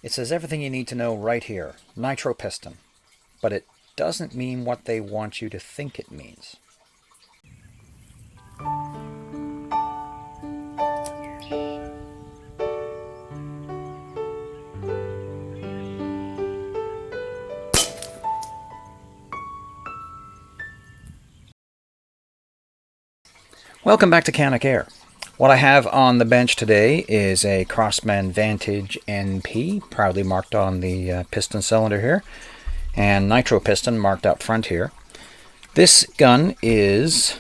It says everything you need to know right here. Nitro Piston. But it doesn't mean what they want you to think it means. Welcome back to Canic Air. What I have on the bench today is a Crosman Vantage NP, proudly marked on the piston cylinder here, and Nitro Piston marked up front here. This gun is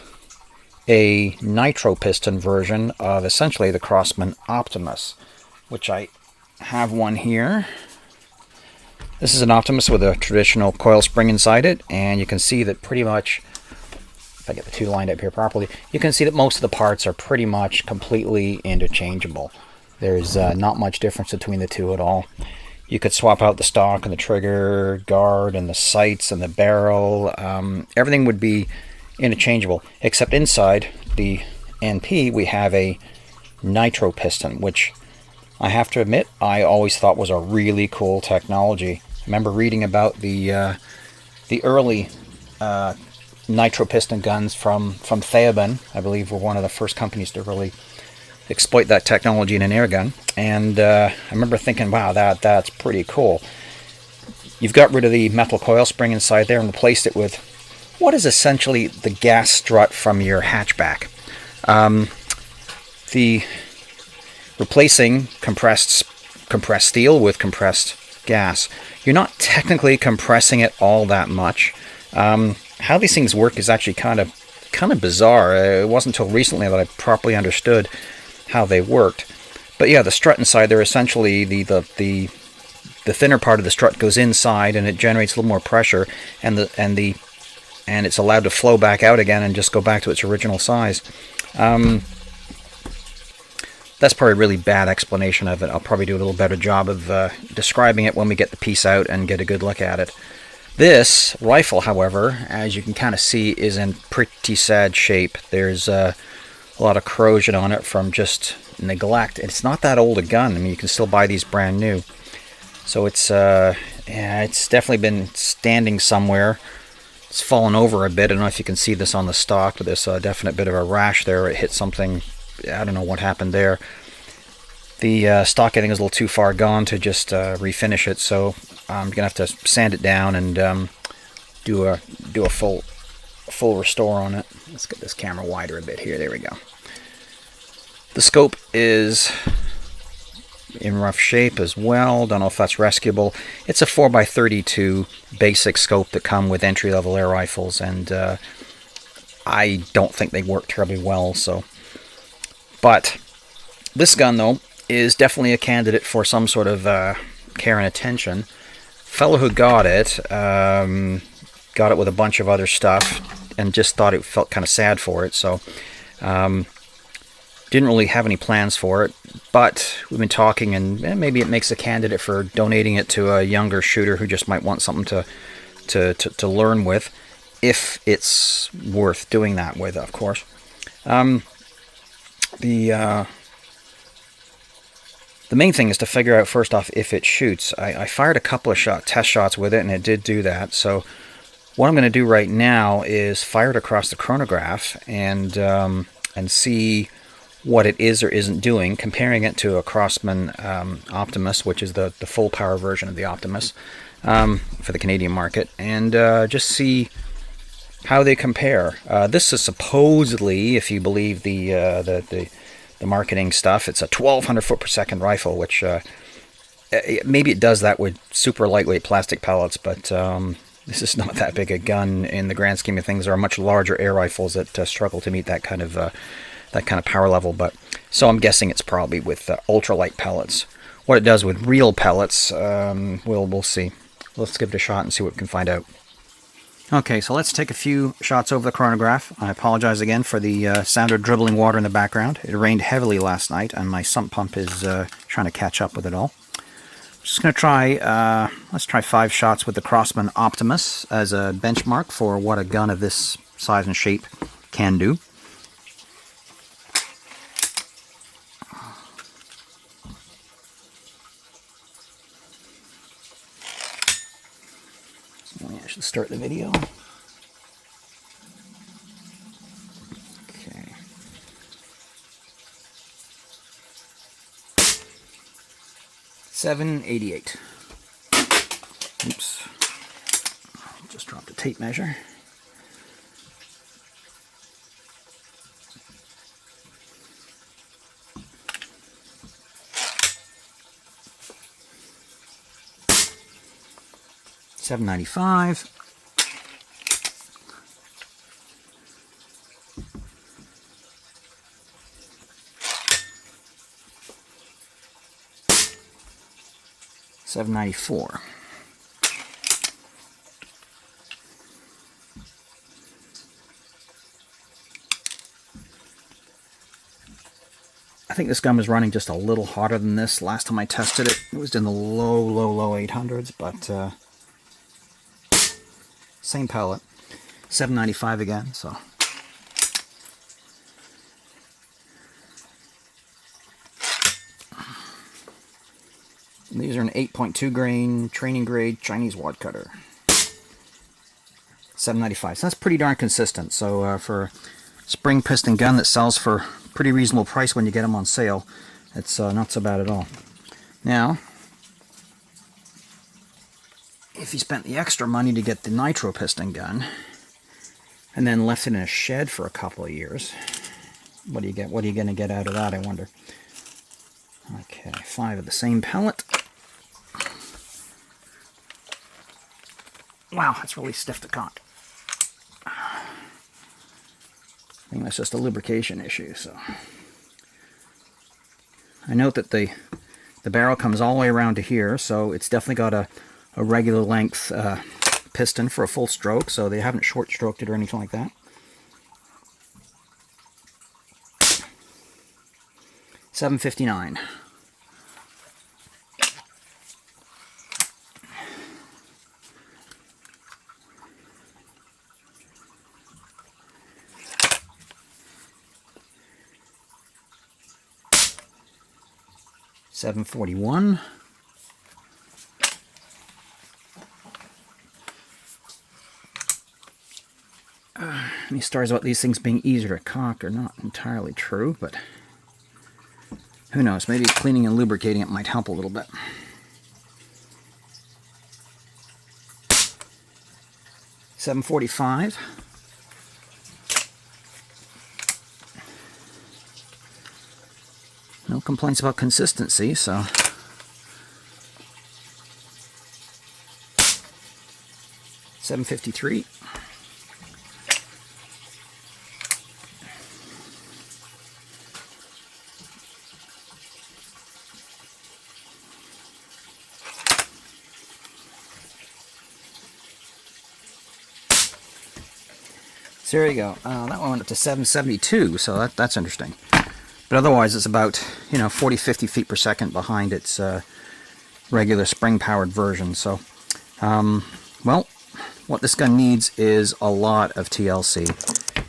a Nitro Piston version of essentially the Crosman Optimus, which I have one here. This is an Optimus with a traditional coil spring inside it, and you can see that pretty much, if I get the two lined up here properly, you can see that most of the parts are pretty much completely interchangeable. There's not much difference between the two at all. You could swap out the stock and the trigger guard and the sights and the barrel. Everything would be interchangeable, except inside the NP we have a Nitro Piston, which I have to admit I always thought was a really cool technology. I remember reading about the early Nitro Piston guns from Theoben, I believe, were one of the first companies to really exploit that technology in an air gun. And I remember thinking, wow, that's pretty cool. You've got rid of the metal coil spring inside there and replaced it with what is essentially the gas strut from your hatchback. The replacing compressed steel with compressed gas. You're not technically compressing it all that much. How these things work is actually kind of bizarre. It wasn't until recently that I properly understood how they worked. But yeah, the strut inside there, essentially the thinner part of the strut goes inside and it generates a little more pressure, and it's allowed to flow back out again and just go back to its original size. That's probably a really bad explanation of it. I'll probably do a little better job of describing it when we get the piece out and get a good look at it. This rifle, however, as you can kind of see, is in pretty sad shape. There's a lot of corrosion on it from just neglect. It's not that old a gun. I mean, you can still buy these brand new. So it's it's definitely been standing somewhere. It's fallen over a bit. I don't know if you can see this on the stock, but there's a definite bit of a rash there. It hit something. I don't know what happened there. The stock, I think, is a little too far gone to just refinish it, so I'm gonna have to sand it down and do a full restore on it. Let's get this camera wider a bit here. There we go. The scope is in rough shape as well. Don't know if that's rescuable. It's a 4x32 basic scope that come with entry-level air rifles, and I don't think they work terribly well. But this gun, though, is definitely a candidate for some sort of care and attention. Fellow who got it with a bunch of other stuff and just thought it felt kind of sad for it, so didn't really have any plans for it, but we've been talking, and maybe it makes a candidate for donating it to a younger shooter who just might want something to learn with, if it's worth doing that with, of course. The main thing is to figure out first off if it shoots. I fired a couple of test shots with it, and it did do that. So what I'm going to do right now is fire it across the chronograph and see what it is or isn't doing, comparing it to a Crosman Optimus, which is the full power version of the Optimus for the Canadian market, and just see how they compare. This is supposedly, if you believe the marketing stuff, it's a 1200 foot per second rifle, which maybe it does that with super lightweight plastic pellets, but this is not that big a gun in the grand scheme of things. There are much larger air rifles that struggle to meet that kind of power level. But so I'm guessing it's probably with ultralight pellets. What it does with real pellets, we'll see. Let's give it a shot and see what we can find out. Okay, so let's take a few shots over the chronograph. I apologize again for the sound of dribbling water in the background. It rained heavily last night, and my sump pump is trying to catch up with it all. Just going to try, let's try 5 shots with the Crosman Optimus as a benchmark for what a gun of this size and shape can do. I should start the video. Okay. $7.88. Oops. Just dropped a tape measure. $7.95. $7.94. I think this gun was running just a little hotter than this. Last time I tested it, it was in the low 800s, but same pellet. $7.95 again, so. And these are an 8.2 grain training grade Chinese wad cutter. $7.95. So that's pretty darn consistent. So for a spring piston gun that sells for a pretty reasonable price when you get them on sale, it's not so bad at all. Now, if you spent the extra money to get the Nitro Piston gun and then left it in a shed for a couple of years, what do you get? What are you going to get out of that, I wonder? Okay, 5 of the same pellet. Wow, that's really stiff to cock. I think that's just a lubrication issue. So I note that the barrel comes all the way around to here, so it's definitely got a regular length piston for a full stroke, so they haven't short stroked it or anything like that. $7.59. $7.41. Any stories about these things being easier to cock are not entirely true, but who knows? Maybe cleaning and lubricating it might help a little bit. $7.45. No complaints about consistency, so. $7.53. So there you go. That one went up to 772, so that's interesting. But otherwise, it's about 40-50 feet per second behind its regular spring-powered version. So, well, what this gun needs is a lot of TLC. I'm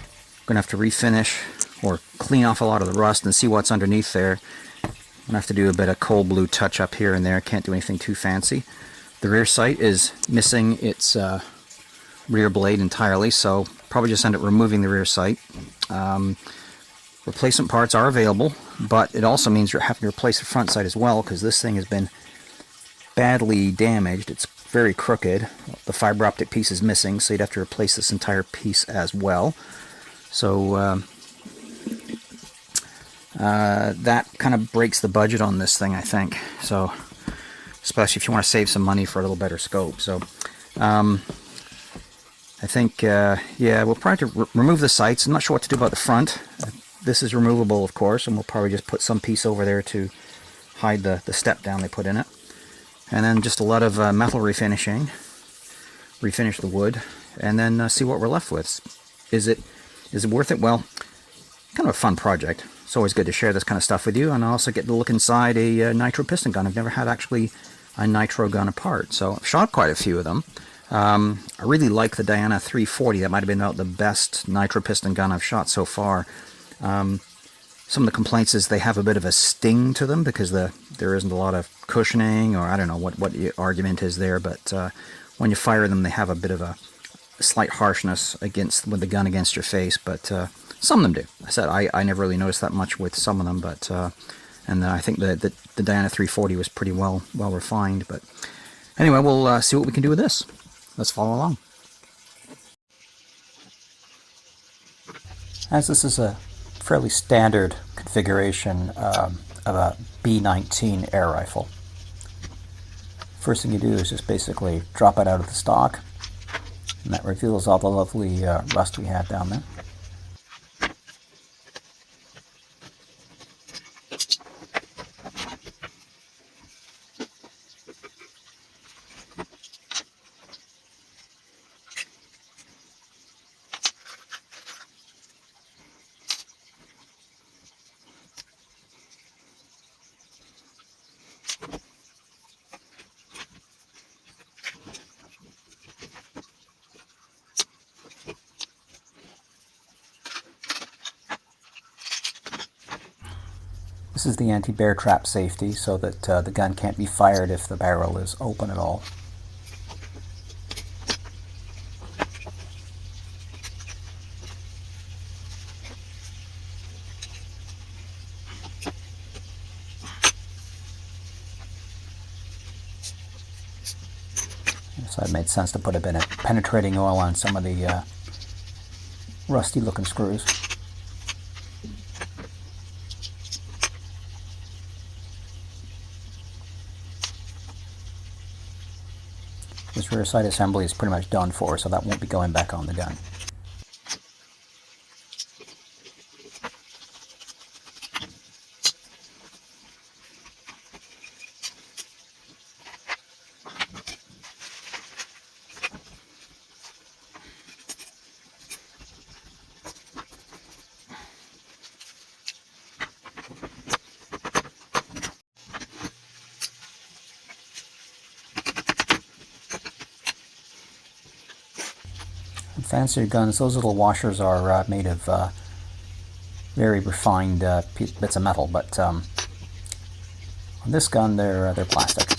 gonna have to refinish or clean off a lot of the rust and see what's underneath there. I'm gonna have to do a bit of cold blue touch-up here and there. Can't do anything too fancy. The rear sight is missing its rear blade entirely, so probably just end up removing the rear sight. Replacement parts are available, but it also means you're having to replace the front sight as well, because this thing has been badly damaged. It's very crooked. The fiber optic piece is missing, so you'd have to replace this entire piece as well. So that kind of breaks the budget on this thing, I think. So, especially if you want to save some money for a little better scope. So I think, yeah, we'll probably remove the sights. I'm not sure what to do about the front. This is removable, of course, and we'll probably just put some piece over there to hide the step down they put in it. And then just a lot of metal refinishing, refinish the wood, and then see what we're left with. Is it worth it? Well, kind of a fun project. It's always good to share this kind of stuff with you, and I also get to look inside a Nitro Piston gun. I've never had actually a Nitro gun apart, so I've shot quite a few of them. I really like the Diana 340. That might have been about the best Nitro Piston gun I've shot so far. Some of the complaints is they have a bit of a sting to them because there isn't a lot of cushioning, or I don't know what the argument is there, but when you fire them, they have a bit of a slight harshness with the gun against your face, but some of them do. I said I never really noticed that much with some of them, but and I think the Diana 340 was pretty well refined. But anyway, we'll see what we can do with this. Let's follow along. As this is a fairly standard configuration of a B19 air rifle, first thing you do is just basically drop it out of the stock, and that reveals all the lovely rust we had down there. This is the anti-bear trap safety, so that the gun can't be fired if the barrel is open at all. So it made sense to put a bit of penetrating oil on some of the rusty looking screws. This rear sight assembly is pretty much done for, so that won't be going back on the gun. Fancier guns, those little washers are made of very refined bits of metal, but on this gun they're plastic.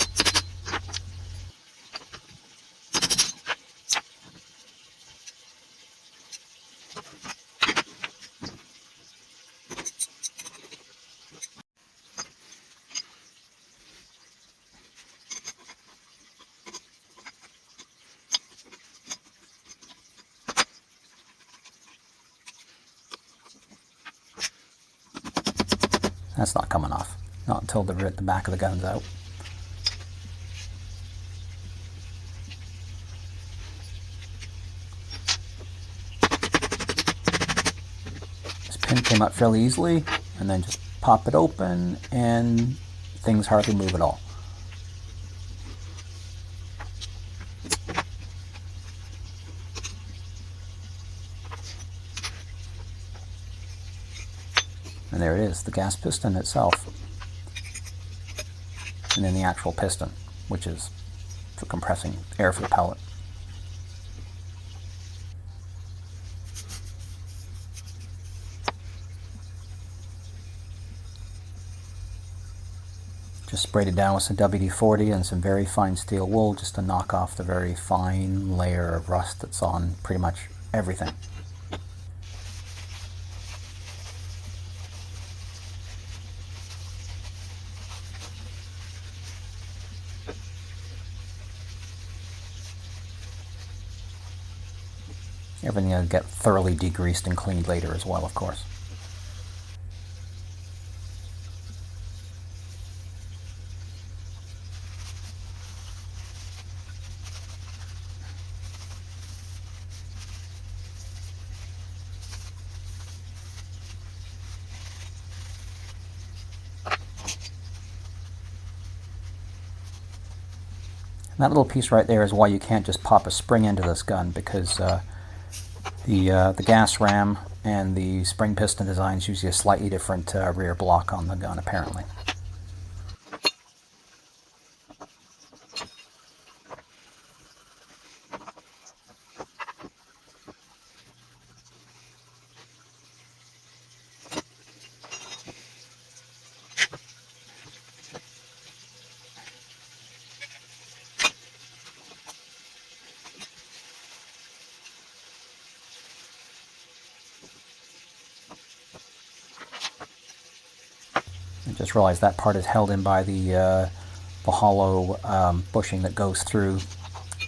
That's not coming off, not until the back of the gun's out. This pin came up fairly easily, and then just pop it open and things hardly move at all. And there it is, the gas piston itself. And then the actual piston, which is for compressing air for the pellet. Just sprayed it down with some WD-40 and some very fine steel wool just to knock off the very fine layer of rust that's on pretty much everything. Everything will get thoroughly degreased and cleaned later as well, of course. And that little piece right there is why you can't just pop a spring into this gun, because the gas ram and the spring piston designs use a slightly different rear block on the gun, apparently. Just realized that part is held in by the hollow bushing that goes through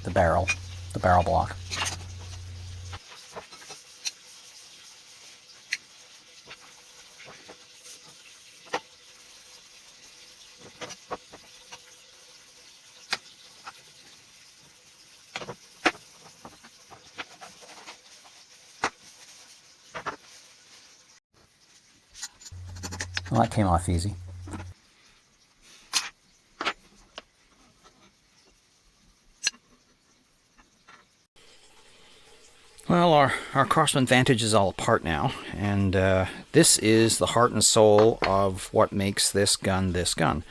the barrel block. Well, that came off easy. Well, our Crosman Vantage is all apart now, and this is the heart and soul of what makes this gun this gun.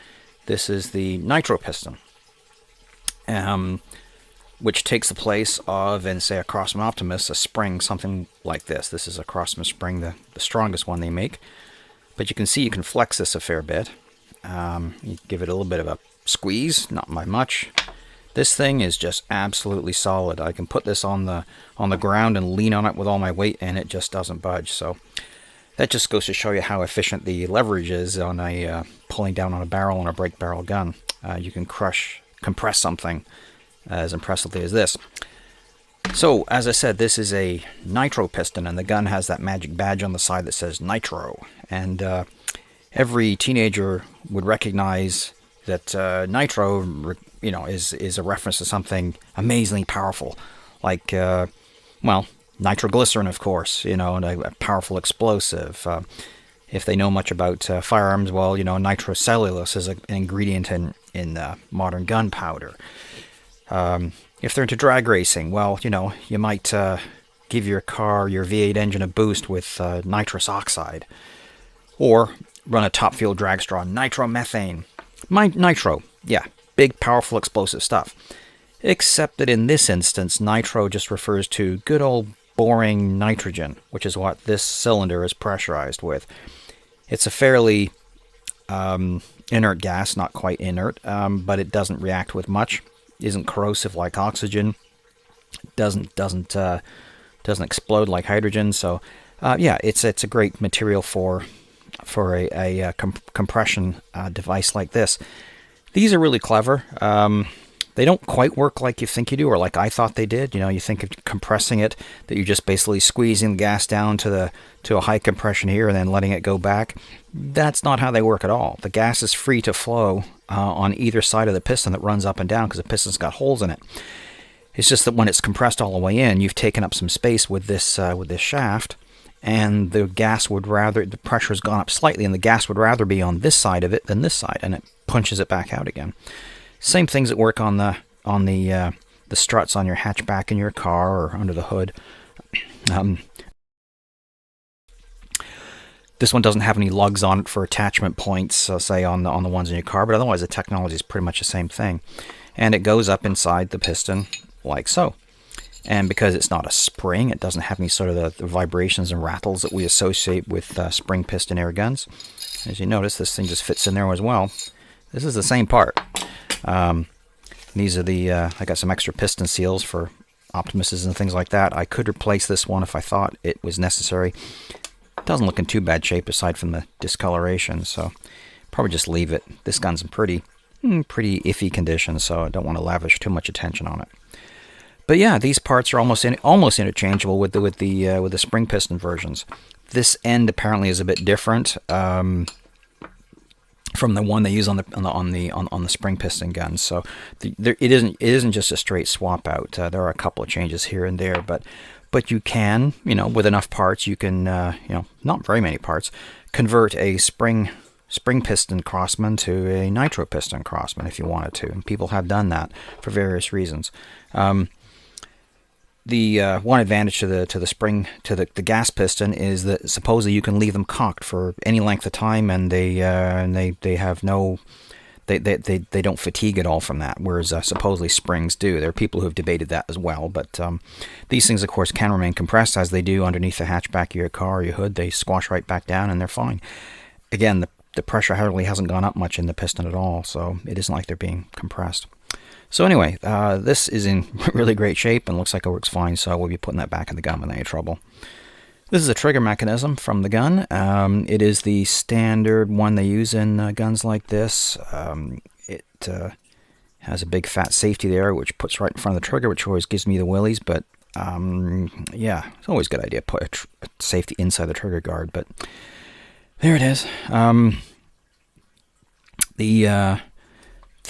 This is the Nitro Piston, which takes the place of, in say, a Crosman Optimus, a spring, something like this. This is a Crosman spring, the strongest one they make. But you can see you can flex this a fair bit. You give it a little bit of a squeeze, not by much. This thing is just absolutely solid. I can put this on the ground and lean on it with all my weight, and it just doesn't budge. So that just goes to show you how efficient the leverage is on a pulling down on a barrel on a brake barrel gun. You can compress something as impressively as this. So, as I said, this is a Nitro Piston, and the gun has that magic badge on the side that says Nitro. And every teenager would recognize that Nitro, is a reference to something amazingly powerful, like, nitroglycerin, of course, and a powerful explosive. If they know much about firearms, well, nitrocellulose is an ingredient in modern gunpowder. If they're into drag racing, well, you might give your car, your V8 engine, a boost with nitrous oxide. Or run a top fuel drag straw, nitromethane. Nitro, yeah, big, powerful, explosive stuff. Except that in this instance, nitro just refers to good old boring nitrogen, which is what this cylinder is pressurized with. It's a fairly inert gas, not quite inert, but it doesn't react with much. Isn't corrosive like oxygen. Doesn't explode like hydrogen. So, yeah, it's a great material for a compression device like this. These are really clever. They don't quite work like you think you do, or like I thought they did. You think of compressing it, that you're just basically squeezing the gas down to a high compression here and then letting it go back. That's not how they work at all. The gas is free to flow on either side of the piston that runs up and down because the piston's got holes in it. It's just that when it's compressed all the way in, you've taken up some space with this shaft, and the pressure has gone up slightly, and the gas would rather be on this side of it than this side, and it punches it back out again. Same things that work on the struts on your hatchback in your car or under the hood. This one doesn't have any lugs on it for attachment points, say on the ones in your car, but otherwise the technology is pretty much the same thing. And it goes up inside the piston like so. And because it's not a spring, it doesn't have any sort of the vibrations and rattles that we associate with spring piston air guns. As you notice, this thing just fits in there as well. This is the same part. These are I got some extra piston seals for Optimuses and things like that. I could replace this one if I thought it was necessary. It doesn't look in too bad shape aside from the discoloration, so probably just leave it. This gun's in pretty iffy condition, so I don't want to lavish too much attention on it. But yeah, these parts are almost interchangeable with the spring piston versions. This end apparently is a bit different from the one they use on the spring piston guns. So it isn't just a straight swap out. There are a couple of changes here and there, but you can, with enough parts, you can, not very many parts, convert a spring piston Crosman to a nitro piston Crosman if you wanted to. And people have done that for various reasons. The one advantage to the gas piston is that supposedly you can leave them cocked for any length of time, and they have no, they don't fatigue at all from that. Whereas supposedly springs do. There are people who have debated that as well. But these things, of course, can remain compressed as they do underneath the hatchback of your car or your hood. They squash right back down, and they're fine. Again, the pressure hardly hasn't gone up much in the piston at all, so it isn't like they're being compressed. So anyway, this is in really great shape and looks like it works fine, so we'll be putting that back in the gun with any trouble. This is a trigger mechanism from the gun. It is the standard one they use in guns like this. It has a big fat safety there, which puts right in front of the trigger, which always gives me the willies. But yeah, it's always a good idea to put a safety inside the trigger guard. But there it is.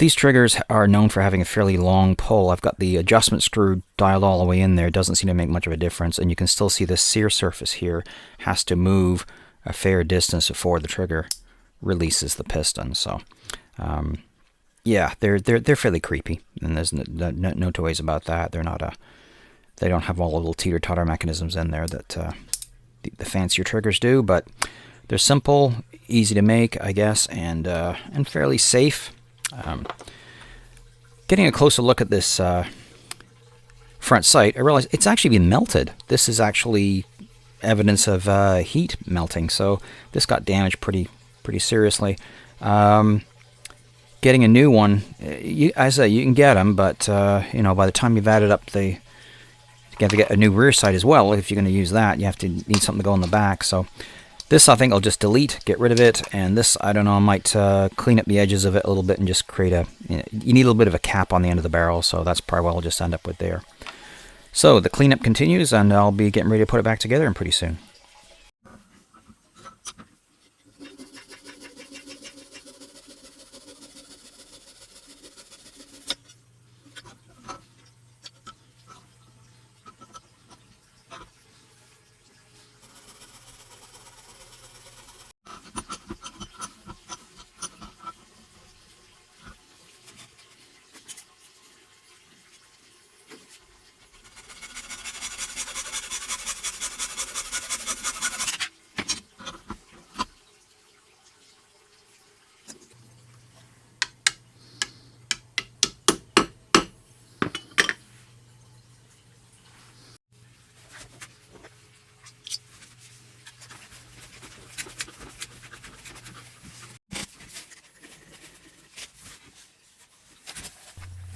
These triggers are known for having a fairly long pull. I've got the adjustment screw dialed all the way in there. It doesn't seem to make much of a difference. And you can still see the sear surface here has to move a fair distance before the trigger releases the piston. So, yeah, they're fairly creepy. And there's no two ways about that. They don't have all the little teeter-totter mechanisms in there that the fancier triggers do. But they're simple, easy to make, I guess, and fairly safe. Getting a closer look at this front sight, I realized it's actually been melted. This is actually evidence of heat melting, so this got damaged pretty seriously. Getting a new one, I say you can get them, but you know, by the time you've added up you have to get a new rear sight as well. If you're going to use that, you have to need something to go in the back. So this I think I'll just delete, get rid of it, and this, I don't know, I might clean up the edges of it a little bit and just create you need a little bit of a cap on the end of the barrel, so that's probably what I'll just end up with there. So the cleanup continues, and I'll be getting ready to put it back together pretty soon.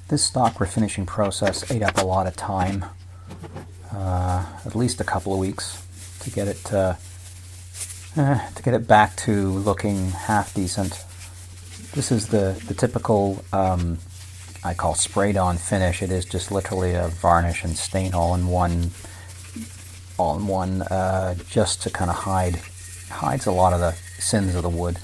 This stock refinishing process ate up a lot of time, at least a couple of weeks, to get it back to looking half decent. This is the typical I call sprayed on finish. It is just literally a varnish and stain all in one, just to kind of hides a lot of the sins of the wood.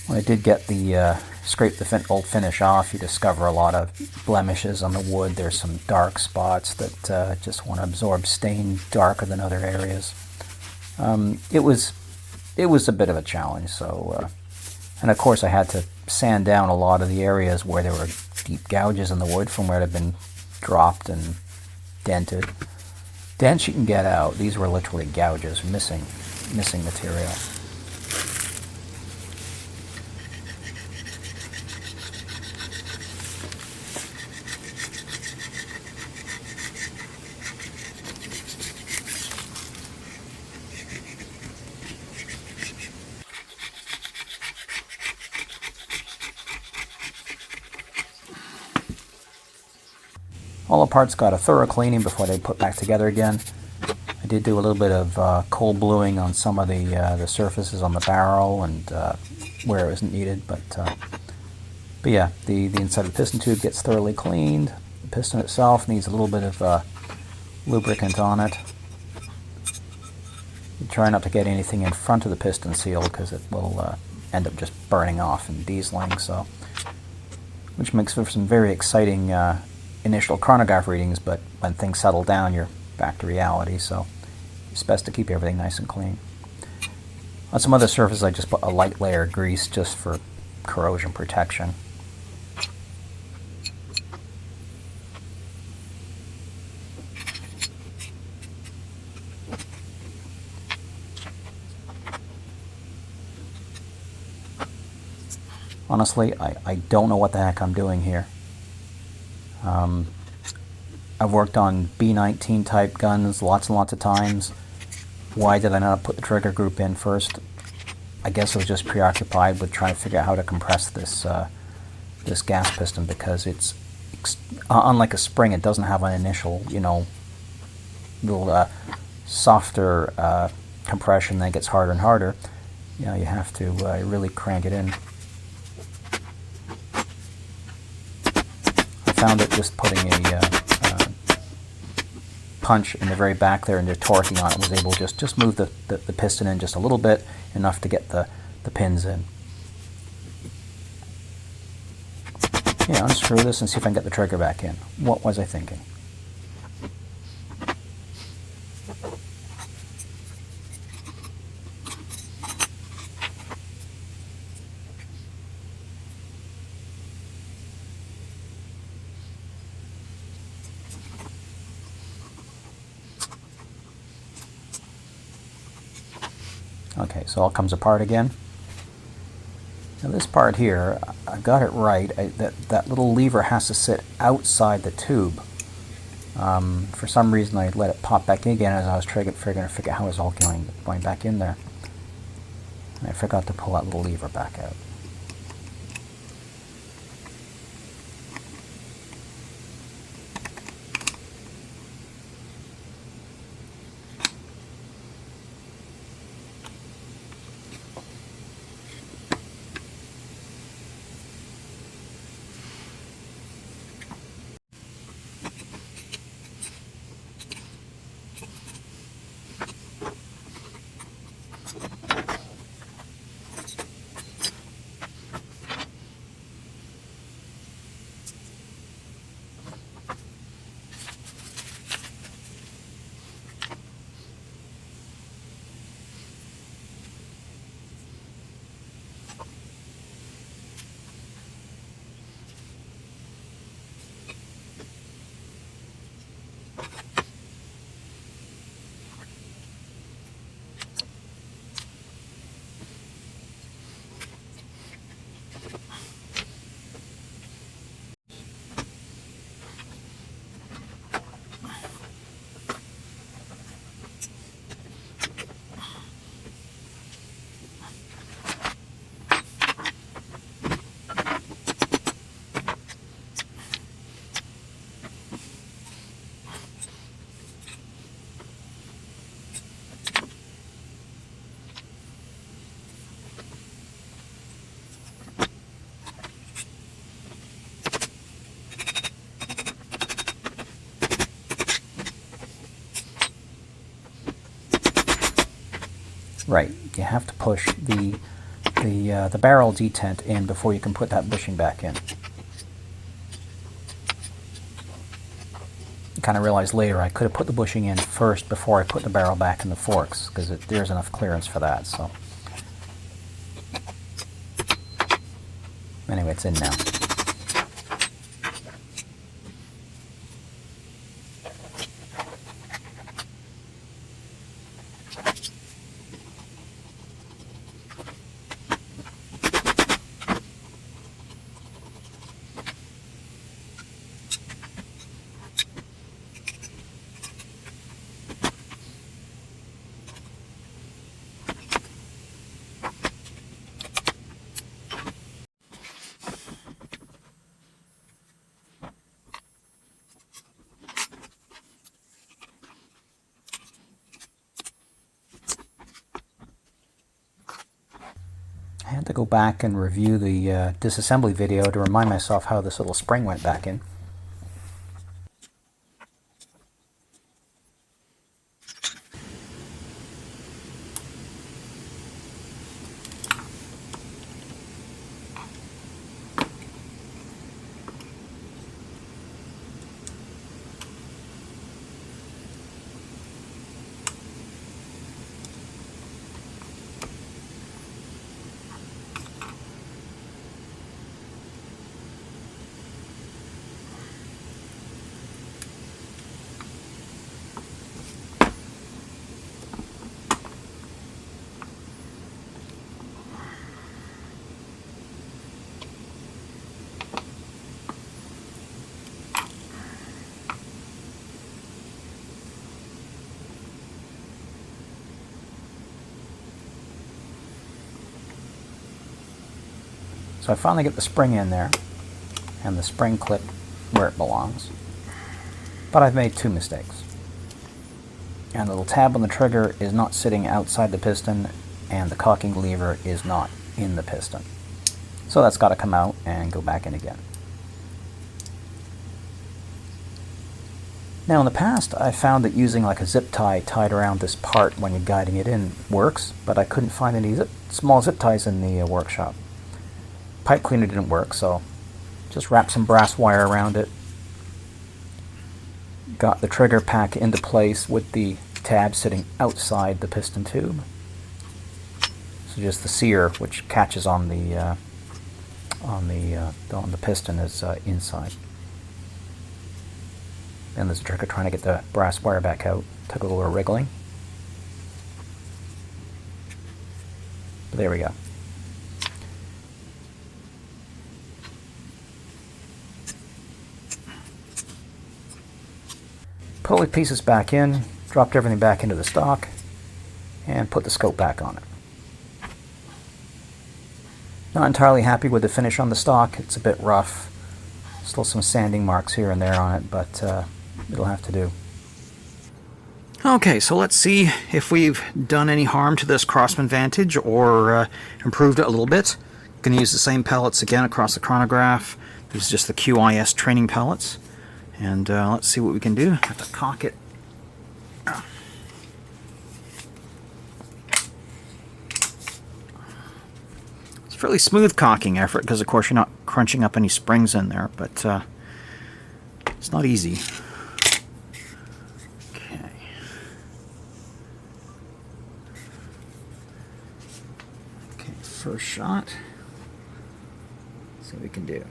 When I did get the scrape the old finish off, you discover a lot of blemishes on the wood. There's some dark spots that just want to absorb stain darker than other areas. It was a bit of a challenge. So, and of course, I had to sand down a lot of the areas where there were deep gouges in the wood from where it had been dropped and dented. Dents you can get out. These were literally gouges, missing material. All the parts got a thorough cleaning before they put back together again. I did do a little bit of cold bluing on some of the surfaces on the barrel and where it wasn't needed, but yeah, the inside of the piston tube gets thoroughly cleaned. The piston itself needs a little bit of lubricant on it. You try not to get anything in front of the piston seal because it will end up just burning off and dieseling, so which makes for some very exciting initial chronograph readings, but when things settle down, you're back to reality, so it's best to keep everything nice and clean. On some other surfaces, I just put a light layer of grease just for corrosion protection. Honestly, I don't know what the heck I'm doing here. I've worked on B-19 type guns lots and lots of times. Why did I not put the trigger group in first? I guess I was just preoccupied with trying to figure out how to compress this this gas piston, because it's unlike a spring, it doesn't have an initial, little softer compression, then it gets harder and harder. You know, you have to really crank it in. I found that just putting a punch in the very back there and just torquing on it was able to just move the piston in just a little bit, enough to get the pins in. Yeah, unscrew this and see if I can get the trigger back in. What was I thinking? Okay, so all comes apart again. Now this part here, I got it right. That little lever has to sit outside the tube. For some reason I let it pop back in again as I was trying to figure out how it was all going back in there. And I forgot to pull that little lever back out. Right, you have to push the barrel detent in before you can put that bushing back in. I kind of realized later I could have put the bushing in first before I put the barrel back in the forks, because there's enough clearance for that. So anyway, it's in now. I had to go back and review the disassembly video to remind myself how this little spring went back in. So I finally get the spring in there, and the spring clip where it belongs. But I've made two mistakes. and the little tab on the trigger is not sitting outside the piston, and the cocking lever is not in the piston. So that's got to come out and go back in again. Now in the past I found that using like a zip tie tied around this part when you're guiding it in works, but I couldn't find any small zip ties in the workshop. Pipe cleaner didn't work, so just wrap some brass wire around it. Got the trigger pack into place with the tab sitting outside the piston tube. So just the sear, which catches on the piston, is inside. And there's a trick of trying to get the brass wire back out. Took a little wriggling. But there we go. Put all the pieces back in, dropped everything back into the stock, and put the scope back on it. Not entirely happy with the finish on the stock. It's a bit rough. Still some sanding marks here and there on it, but it'll have to do. Okay, so let's see if we've done any harm to this Crosman Vantage or improved it a little bit. Going to use the same pellets again across the chronograph. These are just the QIS training pellets. And let's see what we can do. Have to cock it. It's a fairly smooth cocking effort because, of course, you're not crunching up any springs in there, but it's not easy. Okay. Okay, first shot. Let's see what we can do.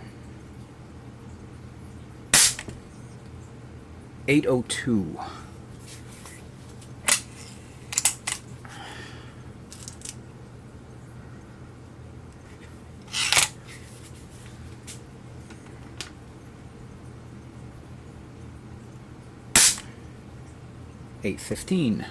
802. $8.15.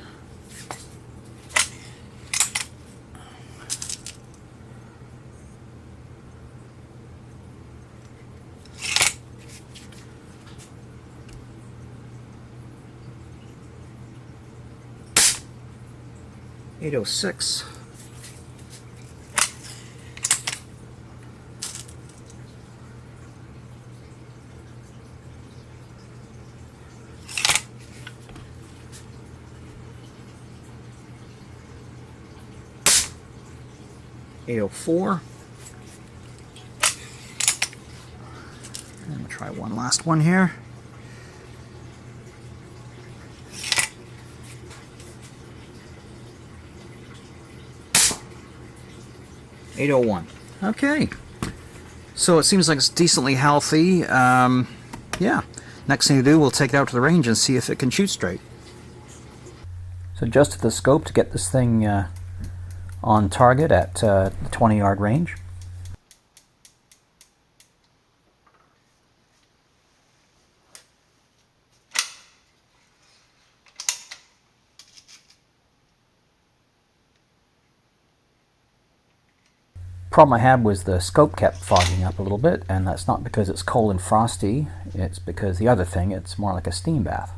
$8.06. $8.04. I'm going to try one last one here. $8.01. Okay. So it seems like it's decently healthy. Yeah. Next thing to do, we'll take it out to the range and see if it can shoot straight. So adjusted the scope to get this thing on target at the 20-yard range. Problem I had was the scope kept fogging up a little bit, and that's not because it's cold and frosty, it's because the other thing, it's more like a steam bath.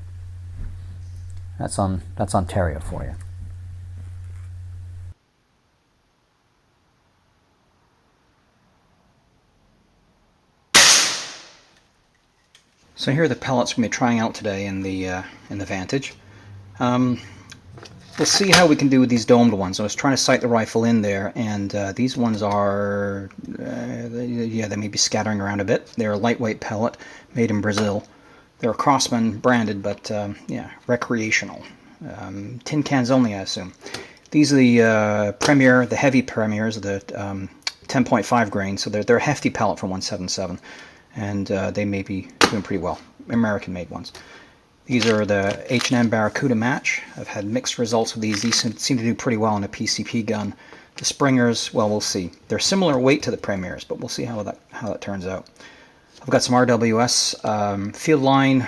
That's Ontario for you. So here are the pellets we're going to be trying out today in the Vantage. We'll see how we can do with these domed ones. I was trying to sight the rifle in there, and these ones are, yeah, they may be scattering around a bit. They're a lightweight pellet made in Brazil. They're Crosman branded, but yeah, recreational. Tin cans only, I assume. These are the Premier, the heavy Premiers, the 10.5 grain, so they're a hefty pellet for 177, and they may be doing pretty well. American-made ones. These are the H&M Barracuda match. I've had mixed results with these. These seem to do pretty well in a PCP gun. The Springers, well, we'll see. They're similar weight to the Premiers, but we'll see how that turns out. I've got some RWS field line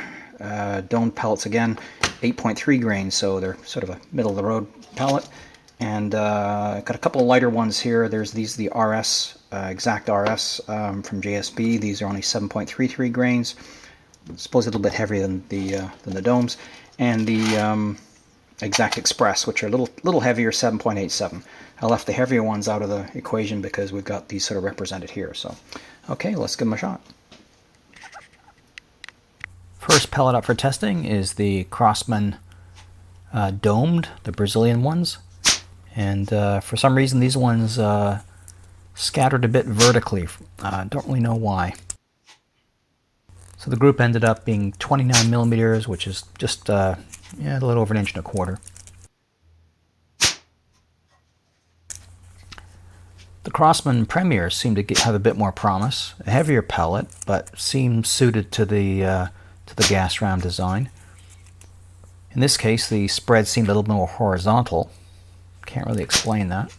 domed pellets again, 8.3 grain, so they're sort of a middle-of-the-road pellet. And got a couple of lighter ones here. There's the RS, Exact RS from JSB. These are only 7.33 grains. I suppose a little bit heavier than the domes. And the Exact Express, which are a little heavier, 7.87. I left the heavier ones out of the equation because we've got these sort of represented here. So, okay, let's give them a shot. First pellet up for testing is the Crosman domed, the Brazilian ones. And for some reason these ones scattered a bit vertically. Don't really know why. So the group ended up being 29 millimeters, which is just a little over 1.25 inches. The Crosman Premiers seem to have a bit more promise. A heavier pellet, but seems suited to the gas ram design. In this case, the spread seemed a little more horizontal. Can't really explain that.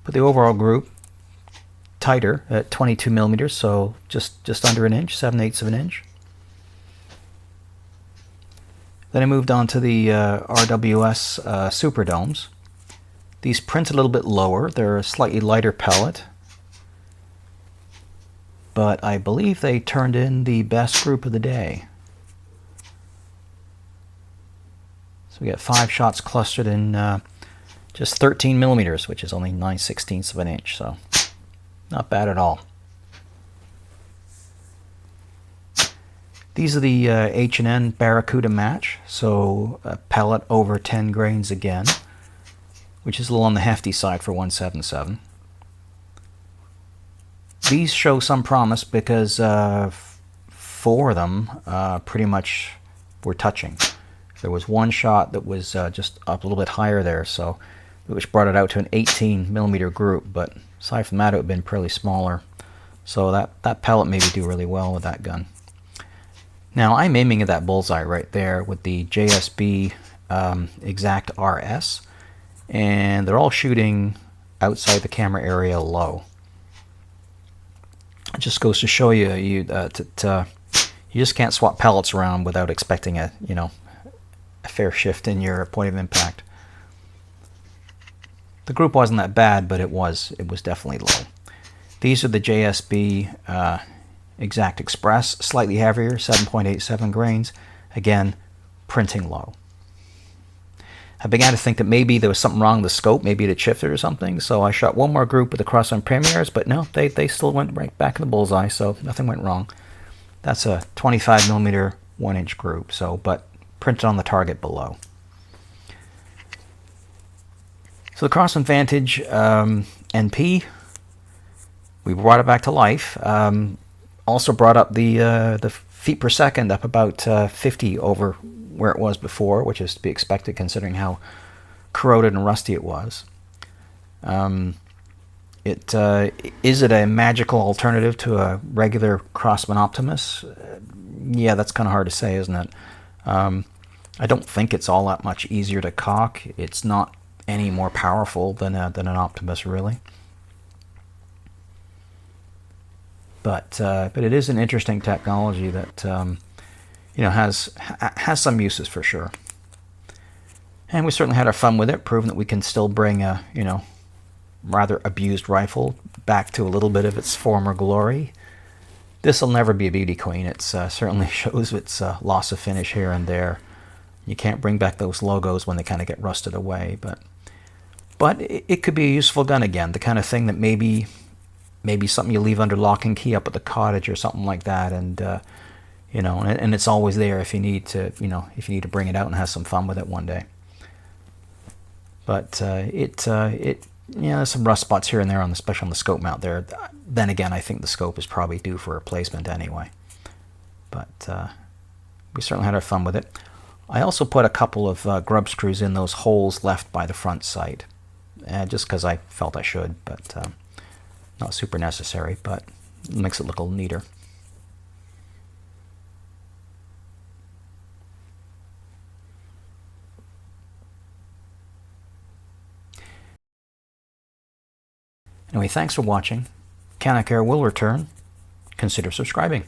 But the overall group, tighter at 22 millimeters, so just under an inch, 7/8 of an inch. Then I moved on to the RWS Super Domes. These print a little bit lower. They're a slightly lighter pellet, but I believe they turned in the best group of the day. So we got 5 shots clustered in just 13 millimeters, which is only 9/16 of an inch, so not bad at all. These are the H&N Barracuda match, so a pellet over 10 grains again, which is a little on the hefty side for 177. These show some promise because 4 of them pretty much were touching. There was one shot that was just up a little bit higher there, so which brought it out to an 18 millimeter group, but aside from that it would have been pretty smaller. So that pellet maybe do really well with that gun. Now I'm aiming at that bullseye right there with the JSB Exact RS, and they're all shooting outside the camera area low. It just goes to show you you just can't swap pellets around without expecting a a fair shift in your point of impact. The group wasn't that bad, but it was definitely low. These are the JSB Exact Express, slightly heavier, 7.87 grains. Again, printing low. I began to think that maybe there was something wrong with the scope, maybe it had shifted or something, so I shot one more group with the Crosman Premiers, but no, they still went right back in the bullseye, so nothing went wrong. That's a 25 millimeter 1-inch group, so but printed on the target below. So the Crosman Vantage NP, we brought it back to life. Also brought up the feet per second up about 50 over where it was before, which is to be expected considering how corroded and rusty it was. Is it a magical alternative to a regular Crosman Optimus? Yeah, that's kind of hard to say, isn't it? I don't think it's all that much easier to cock. It's not any more powerful than an Optimus, really. But it is an interesting technology that has some uses for sure. And we certainly had our fun with it, proving that we can still bring a rather abused rifle back to a little bit of its former glory. This will never be a beauty queen. It certainly shows its loss of finish here and there. You can't bring back those logos when they kind of get rusted away, but it could be a useful gun again, the kind of thing that maybe something you leave under lock and key up at the cottage or something like that, and and it's always there if you need to bring it out and have some fun with it one day. But there's some rust spots here and there especially on the scope mount there. Then again, I think the scope is probably due for replacement anyway. But we certainly had our fun with it. I also put a couple of grub screws in those holes left by the front sight, just because I felt I should, but not super necessary, but it makes it look a little neater. Anyway, thanks for watching. Canuck Air will return. Consider subscribing.